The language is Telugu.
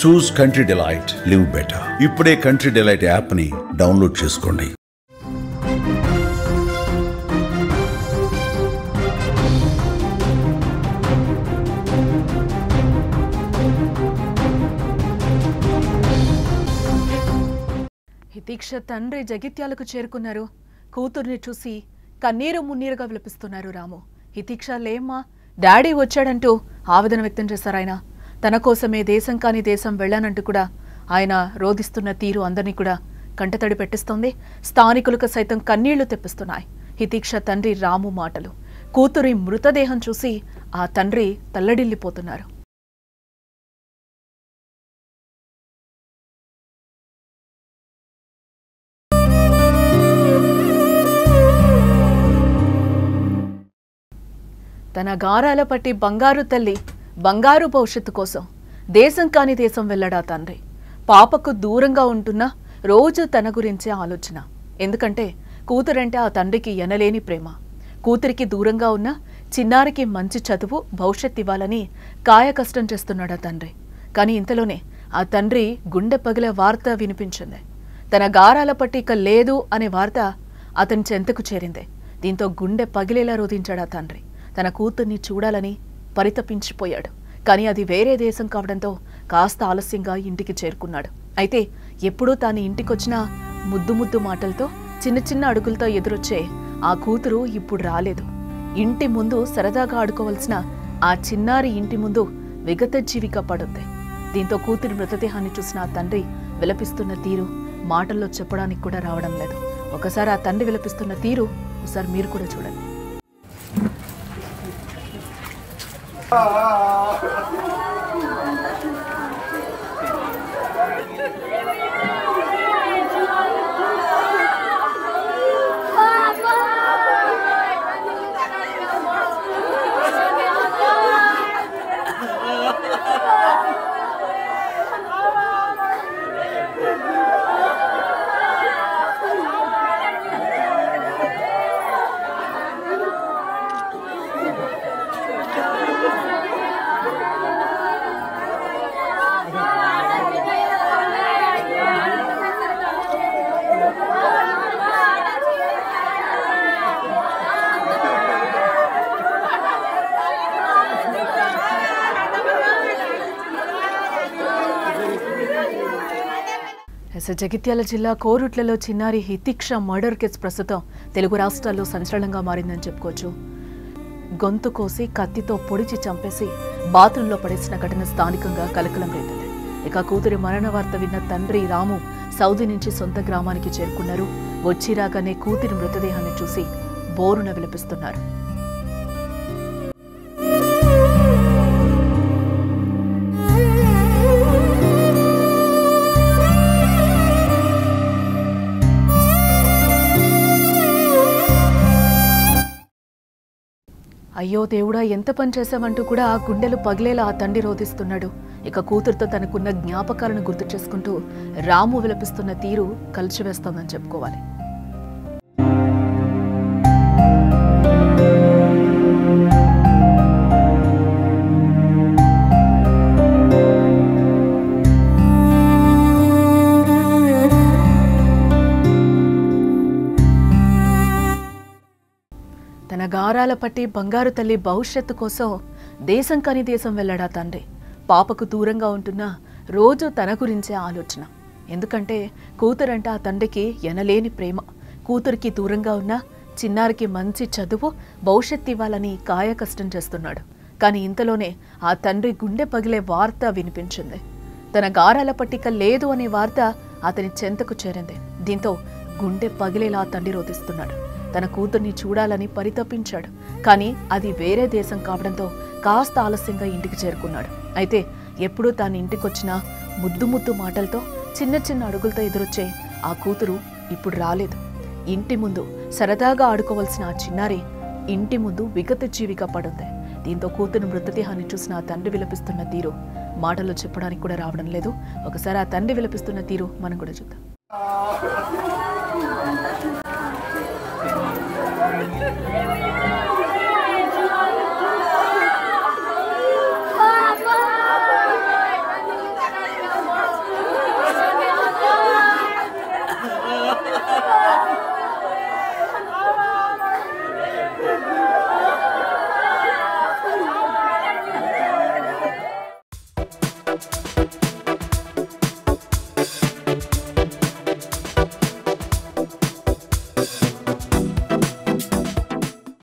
చూస్ కంట్రీ డిలైట్, లివ్ బెటర్. ఇప్పుడే కంట్రీ డిలైట్ యాప్ ని డౌన్లోడ్ చేసుకోండి. హితీక్ష తండ్రి జగిత్యాలకు చేరుకున్నారు. కూతుర్ని చూసి కన్నీరు మున్నీరుగా విలపిస్తున్నారు రాము. హితీక్ష లేమ్మా, డాడీ వచ్చాడంటూ ఆవేదన వ్యక్తం చేశారు ఆయన. తన కోసమే దేశం కాని దేశం వెళ్ళానంటూ కూడా ఆయన రోధిస్తున్న తీరు అందరినీ కూడా కంటతడి పెట్టిస్తోంది. స్థానికులకు సైతం కన్నీళ్లు తెప్పిస్తున్నాయి హితీక్ష తండ్రి రాము మాటలు. కూతురి మృతదేహం చూసి ఆ తండ్రి తల్లడిల్లిపోతున్నారు. తన గారాల పట్టి బంగారు తల్లి బంగారు భవిష్యత్తు కోసం దేశం కాని దేశం వెళ్ళడా తండ్రి. పాపకు దూరంగా ఉంటున్నా రోజు తన గురించే ఆలోచన. ఎందుకంటే కూతురంటే ఆ తండ్రికి ఎనలేని ప్రేమ. కూతురికి దూరంగా ఉన్న చిన్నారికి మంచి చదువు భవిష్యత్తు ఇవ్వాలని కాయ కష్టం చేస్తున్నాడా తండ్రి. కానీ ఇంతలోనే ఆ తండ్రి గుండె పగిలే వార్త వినిపించింది. తన గారాల పట్టి ఇక లేదు అనే వార్త అతని చెంతకు చేరింది. దీంతో గుండె పగిలేలా రోధించాడా తండ్రి. తన కూతుర్ని చూడాలని పరితపించిపోయాడు. కానీ అది వేరే దేశం కావడంతో కాస్త ఆలస్యంగా ఇంటికి చేరుకున్నాడు. అయితే ఎప్పుడూ తాను ఇంటికొచ్చినా ముద్దు ముద్దు మాటలతో చిన్న చిన్న అడుగులతో ఎదురొచ్చే ఆ కూతురు ఇప్పుడు రాలేదు. ఇంటి ముందు సరదాగా ఆడుకోవలసిన ఆ చిన్నారి ఇంటి ముందు విగత జీవిగా పడుంది. దీంతో కూతురి మృతదేహాన్ని చూసిన ఆ తండ్రి విలపిస్తున్న తీరు మాటల్లో చెప్పడానికి కూడా రావడం లేదు. ఒకసారి ఆ తండ్రి విలపిస్తున్న తీరు ఒకసారి మీరు కూడా చూడండి. జగిత్యాల జిల్లా కోరుట్లలో చిన్నారి హితీక్ష మర్డర్ కేసు ప్రస్తుతం తెలుగు రాష్ట్రాల్లో సంచలనంగా మారిందని చెప్పుకోవచ్చు. గొంతు కోసి కత్తితో పొడిచి చంపేసి బాత్రూంలో పడేసిన ఘటన స్థానికంగా కలకలం రేపింది. ఇక కూతురి మరణ వార్త విన్న తండ్రి రాము సౌదీ నుంచి సొంత గ్రామానికి చేరుకున్నారు. వచ్చి రాగానే కూతురి మృతదేహాన్ని చూసి బోరున విలపిస్తున్నారు. అయ్యో దేవుడా, ఎంత పని చేశామంటూ కూడా ఆ గుండెలు పగిలేలా ఆ తండ్రి రోధిస్తున్నాడు. ఇక కూతురుతో తనకున్న జ్ఞాపకాలను గుర్తు చేసుకుంటూ రాము విలపిస్తున్న తీరు కలిసివేస్తోందని చెప్పుకోవాలి. తన గారాల పట్టి బంగారు తల్లి భవిష్యత్తు కోసం దేశం కాని దేశం వెళ్ళడా తండ్రి. పాపకు దూరంగా ఉంటున్నా రోజు తన గురించే ఆలోచన. ఎందుకంటే కూతురంటే ఆ తండ్రికి ఎనలేని ప్రేమ. కూతురికి దూరంగా ఉన్న చిన్నారికి మంచి చదువు భవిష్యత్తు ఇవ్వాలని కాయ కష్టం చేస్తున్నాడు. కానీ ఇంతలోనే ఆ తండ్రి గుండె పగిలే వార్త వినిపించింది. తన గారాల పట్టిక లేదు అనే వార్త అతని చెంతకు చేరింది. దీంతో గుండె పగిలేలా తండ్రి రోధిస్తున్నాడు. తన కూతుర్ని చూడాలని పరితపించాడు. కానీ అది వేరే దేశం కావడంతో కాస్త ఆలస్యంగా ఇంటికి చేరుకున్నాడు. అయితే ఎప్పుడూ తాను ఇంటికొచ్చినా ముద్దు ముద్దు మాటలతో చిన్న చిన్న అడుగులతో ఎదురొచ్చే ఆ కూతురు ఇప్పుడు రాలేదు. ఇంటి ముందు సరదాగా ఆడుకోవాల్సిన ఆ చిన్నారి ఇంటి ముందు విగత జీవిగా పడుంది. దీంతో కూతురు మృతదేహాన్ని చూసిన ఆ తండ్రి విలపిస్తున్న తీరు మాటల్లో చెప్పడానికి కూడా రావడం లేదు. ఒకసారి ఆ తండ్రి విలపిస్తున్న తీరు మనం కూడా చూద్దాం.